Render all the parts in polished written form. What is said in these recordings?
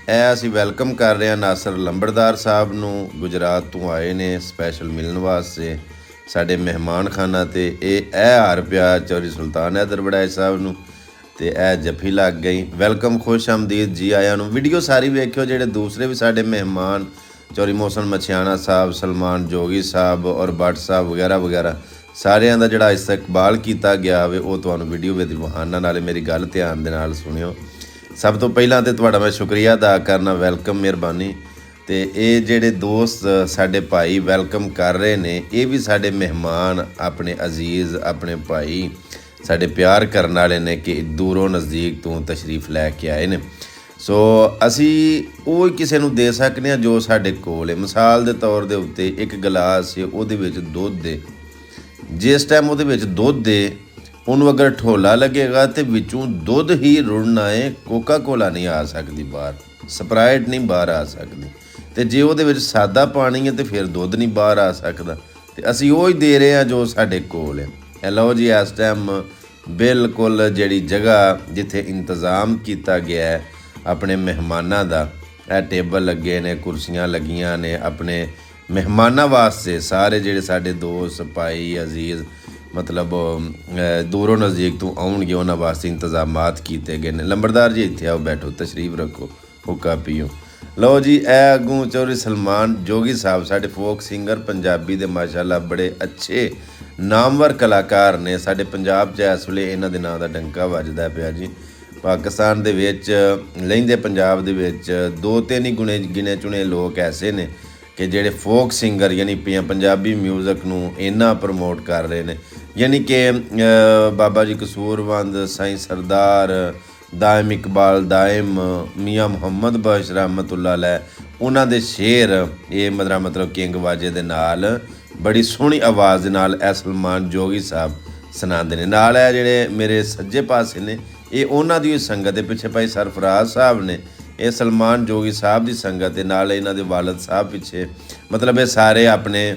ਇਹ ਅਸੀਂ ਵੈਲਕਮ ਕਰ ਰਹੇ ਹਾਂ ਨਾਸਰ ਲੰਬੜਦਾਰ ਸਾਹਿਬ ਨੂੰ। ਗੁਜਰਾਤ ਤੋਂ ਆਏ ਨੇ ਸਪੈਸ਼ਲ ਮਿਲਣ ਵਾਸਤੇ ਸਾਡੇ ਮਹਿਮਾਨ ਖਾਨਾ। ਤੇ ਇਹ ਹਾਰ ਪਿਆ ਚੌਧਰੀ ਸੁਲਤਾਨ ਹੈਦਰ ਵੜੈਚ ਸਾਹਿਬ ਨੂੰ ਤੇ ਇਹ ਜੱਫੀ ਲੱਗ ਗਈ। ਵੈਲਕਮ, ਖੁਸ਼ ਆਮਦੀਦ, ਜੀ ਆਇਆਂ ਨੂੰ। ਵੀਡੀਓ ਸਾਰੀ ਵੇਖਿਓ। ਜਿਹੜੇ ਦੂਸਰੇ ਵੀ ਸਾਡੇ ਮਹਿਮਾਨ ਚੌਧਰੀ ਮੋਹਸਨ ਮਛਿਆਣਾ ਸਾਹਿਬ, ਸਲਮਾਨ ਜੋਗੀ ਸਾਹਿਬ ਔਰ ਭੱਟ ਸਾਹਿਬ ਵਗੈਰਾ ਵਗੈਰਾ ਸਾਰਿਆਂ ਦਾ ਜਿਹੜਾ ਇਸਤਕਬਾਲ ਕੀਤਾ ਗਿਆ ਹੋਵੇ ਉਹ ਤੁਹਾਨੂੰ ਵੀਡੀਓ ਵਿੱਚ ਵਹਾਨਾ। ਨਾਲੇ ਮੇਰੀ ਗੱਲ ਧਿਆਨ ਦੇ ਨਾਲ ਸੁਣਿਓ। ਸਭ ਤੋਂ ਪਹਿਲਾਂ ਤਾਂ ਤੁਹਾਡਾ ਮੈਂ ਸ਼ੁਕਰੀਆ ਅਦਾ ਕਰਨਾ, ਵੈਲਕਮ, ਮਿਹਰਬਾਨੀ। ਤੇ ਇਹ ਜਿਹੜੇ ਦੋਸਤ ਸਾਡੇ ਭਾਈ ਵੈਲਕਮ ਕਰ ਰਹੇ ਨੇ ਇਹ ਵੀ ਸਾਡੇ ਮਹਿਮਾਨ, ਆਪਣੇ ਅਜ਼ੀਜ਼, ਆਪਣੇ ਭਾਈ, ਸਾਡੇ ਪਿਆਰ ਕਰਨ ਵਾਲੇ ਨੇ ਕਿ ਦੂਰੋਂ ਨਜ਼ਦੀਕ ਤੋਂ ਤਸ਼ਰੀਫ ਲੈ ਕੇ ਆਏ ਨੇ। ਸੋ ਅਸੀਂ ਉਹ ਕਿਸੇ ਨੂੰ ਦੇ ਸਕਦੇ ਹਾਂ ਜੋ ਸਾਡੇ ਕੋਲ ਹੈ। ਮਿਸਾਲ ਦੇ ਤੌਰ ਦੇ ਉੱਤੇ ਇੱਕ ਗਲਾਸ ਉਹਦੇ ਵਿੱਚ ਦੁੱਧ ਹੈ, ਜਿਸ ਟਾਈਮ ਉਹਦੇ ਵਿੱਚ ਦੁੱਧ ਹੈ ਉਹਨੂੰ ਅਗਰ ਢੋਲਾ ਲੱਗੇਗਾ ਤੇ ਵਿੱਚੋਂ ਦੁੱਧ ਹੀ ਰੁੜਨਾ ਹੈ। ਕੋਕਾ ਕੋਲਾ ਨਹੀਂ ਆ ਸਕਦੀ ਬਾਹਰ, ਸਪਰਾਈਟ ਨਹੀਂ ਬਾਹਰ ਆ ਸਕਦੀ। ਤੇ ਜੇ ਉਹਦੇ ਵਿੱਚ ਸਾਦਾ ਪਾਣੀ ਹੈ ਤੇ ਫਿਰ ਦੁੱਧ ਨਹੀਂ ਬਾਹਰ ਆ ਸਕਦਾ। ਤੇ ਅਸੀਂ ਉਹ ਹੀ ਦੇ ਰਹੇ ਹਾਂ ਜੋ ਸਾਡੇ ਕੋਲ ਹੈ। ਇਹ ਲਓ ਜੀ, ਇਸ ਟਾਈਮ ਬਿਲਕੁਲ ਜਿਹੜੀ ਜਗ੍ਹਾ ਜਿੱਥੇ ਇੰਤਜ਼ਾਮ ਕੀਤਾ ਗਿਆ ਹੈ ਆਪਣੇ ਮਹਿਮਾਨਾਂ ਦਾ, ਇਹ ਟੇਬਲ ਲੱਗੇ ਨੇ, ਕੁਰਸੀਆਂ ਲੱਗੀਆਂ ਨੇ ਆਪਣੇ ਮਹਿਮਾਨਾਂ ਵਾਸਤੇ। ਸਾਰੇ ਜਿਹੜੇ ਸਾਡੇ ਦੋਸਤ, ਭਾਈ, ਅਜ਼ੀਜ਼ ਮਤਲਬ ਦੂਰੋਂ ਨਜ਼ਦੀਕ ਤੋਂ ਆਉਣਗੇ ਉਹਨਾਂ ਵਾਸਤੇ ਇੰਤਜ਼ਾਮਾਤ ਕੀਤੇ ਗਏ ਨੇ। ਲੰਬੜਦਾਰ ਜੀ ਇੱਥੇ ਆਓ, ਬੈਠੋ, ਤਸ਼ਰੀਫ ਰੱਖੋ, ਹੁੱਕਾ ਪੀਓ। ਲਓ ਜੀ, ਇਹ ਅੱਗੋਂ ਚੌਧਰੀ ਸਲਮਾਨ ਜੋਗੀ ਸਾਹਿਬ ਸਾਡੇ ਫੋਕ ਸਿੰਗਰ ਪੰਜਾਬੀ ਦੇ, ਮਾਸ਼ਾਅੱਲਾ ਬੜੇ ਅੱਛੇ ਨਾਮਵਰ ਕਲਾਕਾਰ ਨੇ। ਸਾਡੇ ਪੰਜਾਬ 'ਚ ਇਸ ਵੇਲੇ ਇਹਨਾਂ ਦੇ ਨਾਂ ਦਾ ਡੰਕਾ ਵੱਜਦਾ ਪਿਆ ਜੀ। ਪਾਕਿਸਤਾਨ ਦੇ ਵਿੱਚ, ਲਹਿੰਦੇ ਪੰਜਾਬ ਦੇ ਵਿੱਚ 2-3 ਹੀ ਗਿਣੇ ਚੁਣੇ ਲੋਕ ਐਸੇ ਨੇ ਕਿ ਜਿਹੜੇ ਫੋਕ ਸਿੰਗਰ ਯਾਨੀ ਪੰਜਾਬੀ ਮਿਊਜ਼ਿਕ ਨੂੰ ਇੰਨਾ ਪ੍ਰਮੋਟ ਕਰ ਰਹੇ ਨੇ। ਯਾਨੀ ਕਿ ਬਾਬਾ ਜੀ ਕਸੂਰਵੰਦ, ਸਾਈਂ ਸਰਦਾਰ, ਦਾਇਮ ਇਕਬਾਲ ਦਾਇਮ, ਮੀਆਂ ਮੁਹੰਮਦ ਬਖਸ਼ ਰਹਿਮਤੁल्लाह ਅਲੈਹ, ਉਹਨਾਂ ਦੇ ਸ਼ੇਰ ਇਹ ਮਤਲਬ ਕਿੰਗ ਵਾਜੇ ਦੇ ਨਾਲ ਬੜੀ ਸੋਹਣੀ ਆਵਾਜ਼ ਦੇ ਨਾਲ ਇਹ ਸਲਮਾਨ ਜੋਗੀ ਸਾਹਿਬ ਸੁਣਾਉਂਦੇ ਨੇ। ਨਾਲ ਇਹ ਜਿਹੜੇ ਮੇਰੇ ਸੱਜੇ ਪਾਸੇ ਨੇ ਇਹ ਉਹਨਾਂ ਦੀ ਸੰਗਤ ਦੇ ਪਿੱਛੇ ਭਾਈ ਸਰਫਰਾਜ਼ ਸਾਹਿਬ ਨੇ, ਇਹ ਸਲਮਾਨ ਜੋਗੀ ਸਾਹਿਬ ਦੀ ਸੰਗਤ ਦੇ ਨਾਲ ਇਹਨਾਂ ਦੇ ਵਾਲਦ ਸਾਹਿਬ ਪਿੱਛੇ, ਮਤਲਬ ਇਹ ਸਾਰੇ ਆਪਣੇ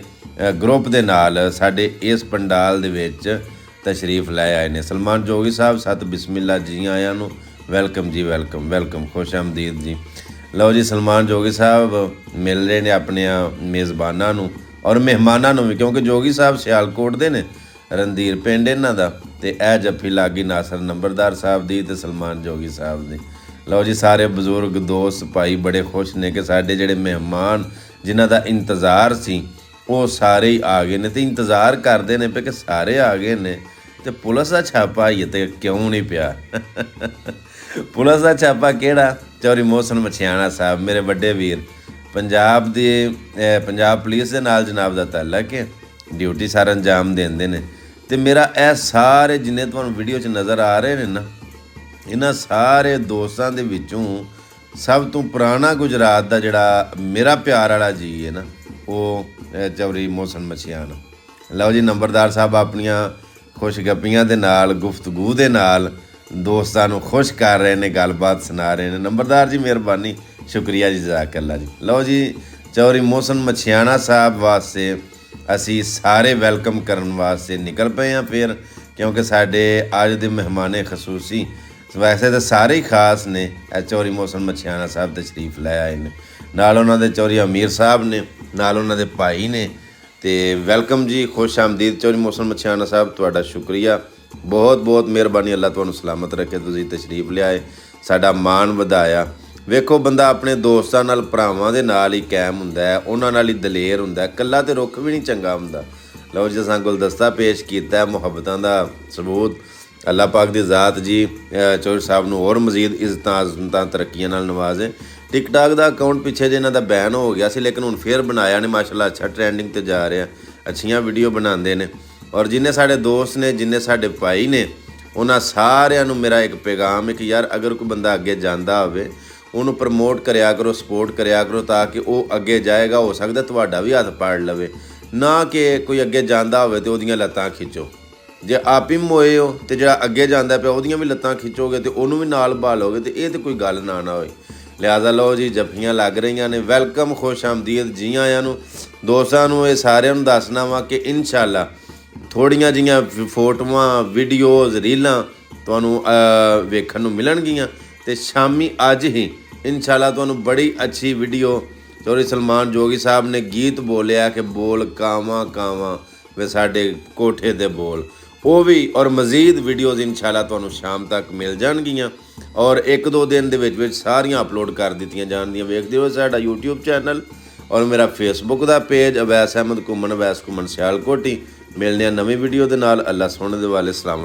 ਗਰੁੱਪ ਦੇ ਨਾਲ ਸਾਡੇ ਇਸ ਪੰਡਾਲ ਦੇ ਵਿੱਚ ਤਸ਼ਰੀਫ ਲੈ ਆਏ ਨੇ। ਸਲਮਾਨ ਜੋਗੀ ਸਾਹਿਬ, ਸਤ ਬਿਸਮਿਲ੍ਲਾ, ਜੀ ਆਇਆਂ ਨੂੰ, ਵੈਲਕਮ ਜੀ, ਵੈਲਕਮ ਵੈਲਕਮ, ਖੁਸ਼ ਆਮਦੀਦ ਜੀ। ਲਓ ਜੀ, ਸਲਮਾਨ ਜੋਗੀ ਸਾਹਿਬ ਮਿਲ ਰਹੇ ਨੇ ਆਪਣਿਆਂ ਮੇਜ਼ਬਾਨਾਂ ਨੂੰ ਔਰ ਮਹਿਮਾਨਾਂ ਨੂੰ ਵੀ, ਕਿਉਂਕਿ ਜੋਗੀ ਸਾਹਿਬ ਸਿਆਲਕੋਟ ਦੇ ਨੇ, ਰਣਧੀਰ ਪਿੰਡ ਇਹਨਾਂ ਦਾ। ਤੇ ਇਹ ਜੱਫੀ ਲੱਗ ਗਈ ਨਾਸਰ ਨੰਬਰਦਾਰ ਸਾਹਿਬ ਦੀ ਤੇ ਸਲਮਾਨ ਜੋਗੀ ਸਾਹਿਬ ਦੀ। ਲਓ ਜੀ, ਸਾਰੇ ਬਜ਼ੁਰਗ ਦੋਸਤ ਭਾਈ ਬੜੇ ਖੁਸ਼ ਨੇ ਕਿ ਸਾਡੇ ਜਿਹੜੇ ਮਹਿਮਾਨ ਜਿਨ੍ਹਾਂ ਦਾ ਇੰਤਜ਼ਾਰ ਸੀ ਉਹ ਸਾਰੇ ਹੀ ਆ ਗਏ ਨੇ। ਤੇ ਇੰਤਜ਼ਾਰ ਕਰਦੇ ਨੇ ਪਏ ਕਿ ਸਾਰੇ ਆ ਗਏ ਨੇ ਤੇ ਪੁਲਿਸ ਦਾ ਛਾਪਾ ਹੀ ਤੇ ਕਿਉਂ ਨਹੀਂ ਪਿਆ। ਪੁਲਿਸ ਦਾ ਛਾਪਾ ਕਿਹੜਾ? ਚੌਧਰੀ ਮੋਹਸਨ ਮਛਿਆਣਾ ਸਾਹਿਬ, ਮੇਰੇ ਵੱਡੇ ਵੀਰ, ਪੰਜਾਬ ਪੁਲਿਸ ਦੇ ਨਾਲ ਜਨਾਬ ਦਾ ਤਾਲੁਕ ਹੈ, ਡਿਊਟੀ ਸਾਰਾ ਅੰਜਾਮ ਦਿੰਦੇ ਨੇ। ਤੇ ਮੇਰਾ ਇਹ ਸਾਰੇ ਜਿੰਨੇ ਤੁਹਾਨੂੰ ਵੀਡੀਓ 'ਚ ਨਜ਼ਰ ਆ ਰਹੇ ਨੇ ਨਾ, ਇਹਨਾਂ ਸਾਰੇ ਦੋਸਤਾਂ ਦੇ ਵਿੱਚੋਂ ਸਭ ਤੋਂ ਪੁਰਾਣਾ ਗੁਜਰਾਤ ਦਾ ਜਿਹੜਾ ਮੇਰਾ ਪਿਆਰ ਵਾਲਾ ਜੀ ਹੈ ਨਾ, ਉਹ ਚੌਧਰੀ ਮੋਹਸਨ ਮਛਿਆਣਾ। ਲਓ ਜੀ, ਨੰਬਰਦਾਰ ਸਾਹਿਬ ਆਪਣੀਆਂ ਖੁਸ਼ਗੱਪੀਆਂ ਦੇ ਨਾਲ, ਗੁਫ਼ਤਗੂ ਦੇ ਨਾਲ ਦੋਸਤਾਂ ਨੂੰ ਖੁਸ਼ ਕਰ ਰਹੇ ਨੇ, ਗੱਲਬਾਤ ਸੁਣਾ ਰਹੇ ਨੇ। ਨੰਬਰਦਾਰ ਜੀ ਮਿਹਰਬਾਨੀ, ਸ਼ੁਕਰੀਆ ਜੀ, ਜਜ਼ਾਕੱਲਾ ਜੀ। ਲਓ ਜੀ, ਚੌਧਰੀ ਮੋਹਸਨ ਮਛਿਆਣਾ ਸਾਹਿਬ ਵਾਸਤੇ ਅਸੀਂ ਸਾਰੇ ਵੈਲਕਮ ਕਰਨ ਵਾਸਤੇ ਨਿਕਲ ਪਏ ਹਾਂ ਫਿਰ, ਕਿਉਂਕਿ ਸਾਡੇ ਅੱਜ ਦੇ ਮਹਿਮਾਨੇ ਖਸੂਸੀ ਵੈਸੇ ਤਾਂ ਸਾਰੇ ਹੀ ਖਾਸ ਨੇ। ਚੌਧਰੀ ਮੋਹਸਨ ਮਛਿਆਣਾ ਸਾਹਿਬ ਤਸ਼ਰੀਫ ਲੈ ਆਏ ਨੇ, ਨਾਲ ਉਹਨਾਂ ਦੇ ਚੌਧਰੀ ਅਮੀਰ ਸਾਹਿਬ ਨੇ, ਨਾਲ ਉਹਨਾਂ ਦੇ ਭਾਈ ਨੇ। ਤੇ ਵੈਲਕਮ ਜੀ, ਖੁਸ਼ ਆਮਦੀਦ ਚੌਧਰੀ ਮੋਹਸਨ ਮਛਿਆਣਾ ਸਾਹਿਬ, ਤੁਹਾਡਾ ਸ਼ੁਕਰੀਆ, ਬਹੁਤ ਬਹੁਤ ਮਿਹਰਬਾਨੀ। ਅੱਲਾ ਤੁਹਾਨੂੰ ਸਲਾਮਤ ਰੱਖੇ, ਤੁਸੀਂ ਤਸ਼ਰੀਫ ਲਿਆਏ, ਸਾਡਾ ਮਾਣ ਵਧਾਇਆ। ਵੇਖੋ, ਬੰਦਾ ਆਪਣੇ ਦੋਸਤਾਂ ਨਾਲ, ਭਰਾਵਾਂ ਦੇ ਨਾਲ ਹੀ ਕਾਇਮ ਹੁੰਦਾ ਹੈ, ਉਹਨਾਂ ਨਾਲ ਹੀ ਦਲੇਰ ਹੁੰਦਾ। ਇਕੱਲਾ ਤੇ ਰੁੱਖ ਵੀ ਨਹੀਂ ਚੰਗਾ ਹੁੰਦਾ। ਲਓ ਜੀ, ਅਸਾਂ ਗੁਲਦਸਤਾ ਪੇਸ਼ ਕੀਤਾ ਮੁਹੱਬਤਾਂ ਦਾ ਸਬੂਤ। ਅੱਲਾ ਪਾਕ ਦੀ ਜ਼ਾਤ ਜੀ ਚੌਧਰੀ ਸਾਹਿਬ ਨੂੰ ਹੋਰ ਮਜ਼ੀਦ ਇੱਜ਼ਤਾਂ, ਅਜ਼ਮਤਾਂ, ਤਰੱਕੀਆਂ ਨਾਲ ਨਵਾਜ਼ੇ। ਟਿਕਟਾਕ ਦਾ ਅਕਾਊਂਟ ਪਿੱਛੇ ਜੇ ਇਹਨਾਂ ਦਾ ਬੈਨ ਹੋ ਗਿਆ ਸੀ, ਲੇਕਿਨ ਹੁਣ ਫੇਰ ਬਣਾਇਆ ਨੇ, ਮਾਸ਼ਾਅੱਲਾ ਅੱਛਾ ਟਰੈਂਡਿੰਗ 'ਤੇ ਜਾ ਰਿਹਾ, ਅੱਛੀਆਂ ਵੀਡੀਓ ਬਣਾਉਂਦੇ ਨੇ। ਔਰ ਜਿੰਨੇ ਸਾਡੇ ਦੋਸਤ ਨੇ, ਜਿੰਨੇ ਸਾਡੇ ਭਾਈ ਨੇ, ਉਹਨਾਂ ਸਾਰਿਆਂ ਨੂੰ ਮੇਰਾ ਇੱਕ ਪੈਗਾਮ ਹੈ ਕਿ ਯਾਰ ਅਗਰ ਕੋਈ ਬੰਦਾ ਅੱਗੇ ਜਾਂਦਾ ਹੋਵੇ ਉਹਨੂੰ ਪ੍ਰਮੋਟ ਕਰਿਆ ਕਰੋ, ਸਪੋਰਟ ਕਰਿਆ ਕਰੋ, ਤਾਂ ਕਿ ਉਹ ਅੱਗੇ ਜਾਏਗਾ। ਹੋ ਸਕਦਾ ਤੁਹਾਡਾ ਵੀ ਹੱਥ ਪਾੜ ਲਵੇ, ਨਾ ਕਿ ਕੋਈ ਅੱਗੇ ਜਾਂਦਾ ਹੋਵੇ ਤੇ ਉਹਦੀਆਂ ਲੱਤਾਂ ਖਿੱਚੋ। ਜੇ ਆਪ ਹੀ ਮੋਏ ਹੋ ਤੇ ਜਿਹੜਾ ਅੱਗੇ ਜਾਂਦਾ ਪਿਆ ਉਹਦੀਆਂ ਵੀ ਲੱਤਾਂ ਖਿੱਚੋਗੇ ਤੇ ਉਹਨੂੰ ਵੀ ਨਾਲ ਭਾਲੋਗੇ ਤੇ ਇਹ ਤੇ ਕੋਈ ਗੱਲ ਨਾ ਹੋਏ। ਲਿਹਾਜ਼ਾ ਲਓ ਜੀ, ਜੱਫੀਆਂ ਲੱਗ ਰਹੀਆਂ ਨੇ, ਵੈਲਕਮ, ਖੁਸ਼ ਆਮਦੀਦ, ਜੀ ਆਇਆਂ ਨੂੰ। ਦੋਸਤਾਂ ਨੂੰ ਇਹ ਸਾਰਿਆਂ ਨੂੰ ਦੱਸਣਾ ਵਾ ਕਿ ਇਨਸ਼ਾਅੱਲਾ ਥੋੜ੍ਹੀਆਂ ਜਿਹੀਆਂ ਫੋਟੋਆਂ, ਵੀਡੀਓਜ਼, ਰੀਲਾਂ ਤੁਹਾਨੂੰ ਵੇਖਣ ਨੂੰ ਮਿਲਣਗੀਆਂ। ਤੇ ਸ਼ਾਮੀ ਅੱਜ ਹੀ इंशाल्लाह ਤੁਹਾਨੂੰ ਬੜੀ ਅੱਛੀ ਵੀਡੀਓ ਚੌਧਰੀ ਸਲਮਾਨ ਜੋਗੀ ਸਾਹਿਬ ਨੇ ਗੀਤ ਬੋਲਿਆ ਕਿ ਬੋਲ ਕਾਵਾਂ ਕਾਵਾਂ ਵੇ ਸਾਡੇ ਕੋਠੇ ਦੇ ਬੋਲ, ਉਹ ਵੀ ਔਰ ਮਜ਼ੀਦ ਵੀਡੀਓਜ਼ ਇੰਸ਼ਾਅੱਲਾ ਤੁਹਾਨੂੰ ਸ਼ਾਮ ਤੱਕ ਮਿਲ ਜਾਣਗੀਆਂ ਔਰ 1-2 ਦਿਨ ਦੇ ਵਿੱਚ ਸਾਰੀਆਂ ਅਪਲੋਡ ਕਰ ਦਿੱਤੀਆਂ ਜਾਣਗੀਆਂ। ਵੇਖਦੇ ਹੋ ਸਾਡਾ YouTube ਚੈਨਲ ਔਰ ਮੇਰਾ ਫੇਸਬੁੱਕ ਦਾ ਪੇਜ ਅਵੈਸ ਅਹਿਮਦ ਘੁੰਮਣ, ਅਵੈਸ ਘੁੰਮਣ ਸਿਆਲਕੋਟੀ। ਮਿਲਦੇ ਹਾਂ ਨਵੀਂ ਵੀਡੀਓ ਦੇ ਨਾਲ। ਅੱਲਾ ਸੋਹਣੇ ਦੇ ਵਾਲੇ ਸਲਾਮ।